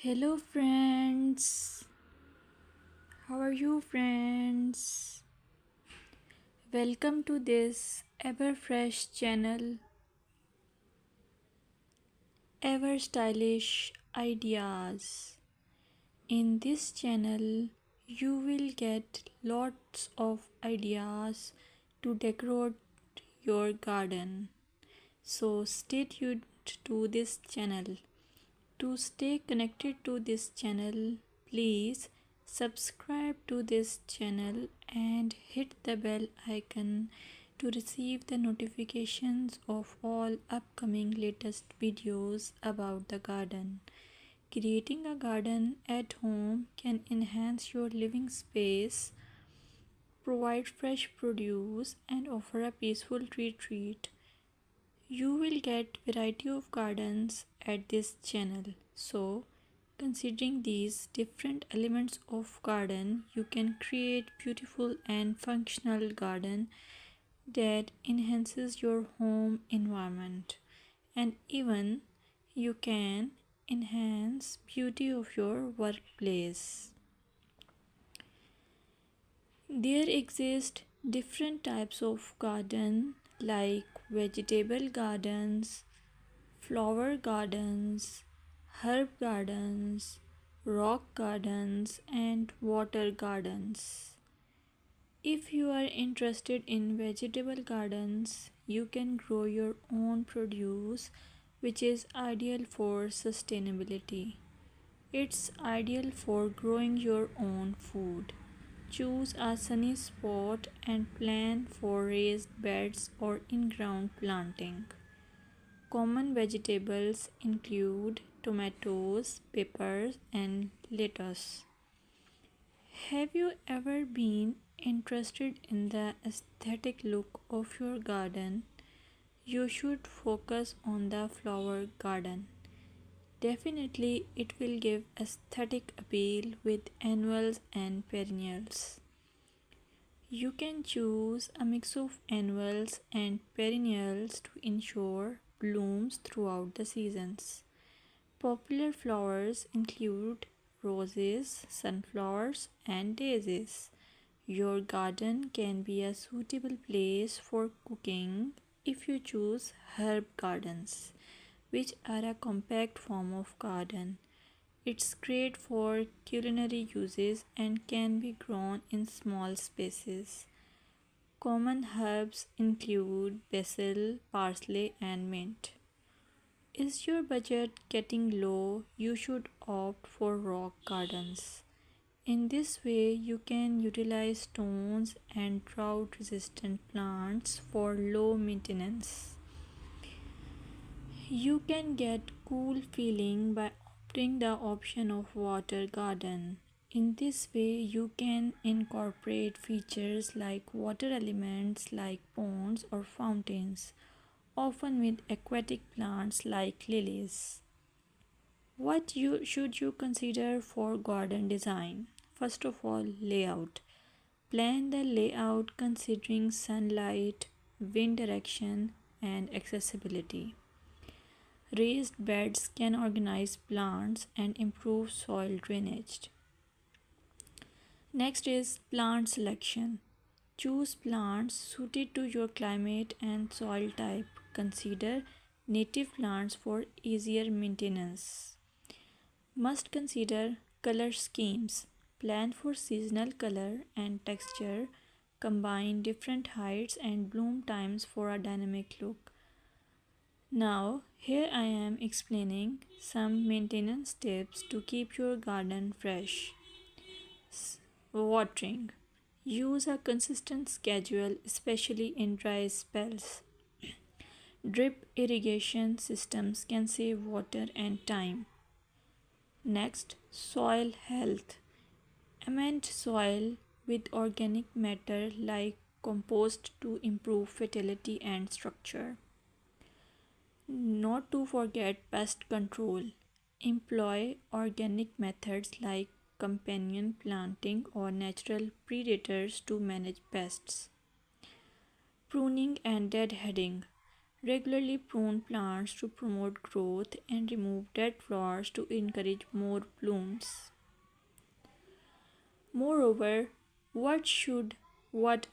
Hello, friends. How are you, friends? Welcome to this ever fresh channel, ever stylish ideas. In this channel, you will get lots of ideas to decorate your garden. So, stay tuned to this channel. To stay connected to this channel, please subscribe to this channel and hit the bell icon to receive the notifications of all upcoming latest videos about the garden. Creating a garden at home can enhance your living space, provide fresh produce, and offer a peaceful retreat. You will get variety of gardens at this channel. So, considering these different elements of garden, you can create beautiful and functional garden that enhances your home environment, and even you can enhance beauty of your workplace. There exist different types of garden like vegetable gardens, flower gardens, herb gardens, rock gardens, and water gardens. If you are interested in vegetable gardens, you can grow your own produce, which is ideal for sustainability. It's ideal for growing your own food. Choose a sunny spot and plan for raised beds or in ground planting. Common vegetables include tomatoes, peppers, and lettuce. Have you ever been interested in the aesthetic look of your garden? You should focus on the flower garden. Definitely, it will give aesthetic appeal with annuals and perennials. You can choose a mix of annuals and perennials to ensure blooms throughout the seasons. Popular flowers include roses, sunflowers, and daisies. Your garden can be a suitable place for cooking if you choose herb gardens, which are a compact form of garden. It's great for culinary uses and can be grown in small spaces. Common herbs include basil, parsley, and mint. Is your budget getting low? You should opt for rock gardens. In this way, you can utilize stones and drought resistant plants for low maintenance. You can get cool feeling by opting the option of water garden. In this way, you can incorporate features like water elements like ponds or fountains, often with aquatic plants like lilies. What should you consider for garden design? First of all, layout. Plan the layout considering sunlight, wind direction, and accessibility. Raised beds can organize plants and improve soil drainage. Next is plant selection. Choose plants suited to your climate and soil type. Consider native plants for easier maintenance. Must consider color schemes. Plan for seasonal color and texture. Combine different heights and bloom times for a dynamic look. Now, here I am explaining some maintenance tips to keep your garden fresh. Watering. Use a consistent schedule, especially in dry spells. Drip irrigation systems can save water and time. Next, soil health. Amend soil with organic matter like compost to improve fertility and structure. Not to forget pest control. Employ organic methods like companion planting or natural predators to manage pests. Pruning and deadheading. Regularly prune plants to promote growth and remove dead flowers to encourage more blooms. Moreover, what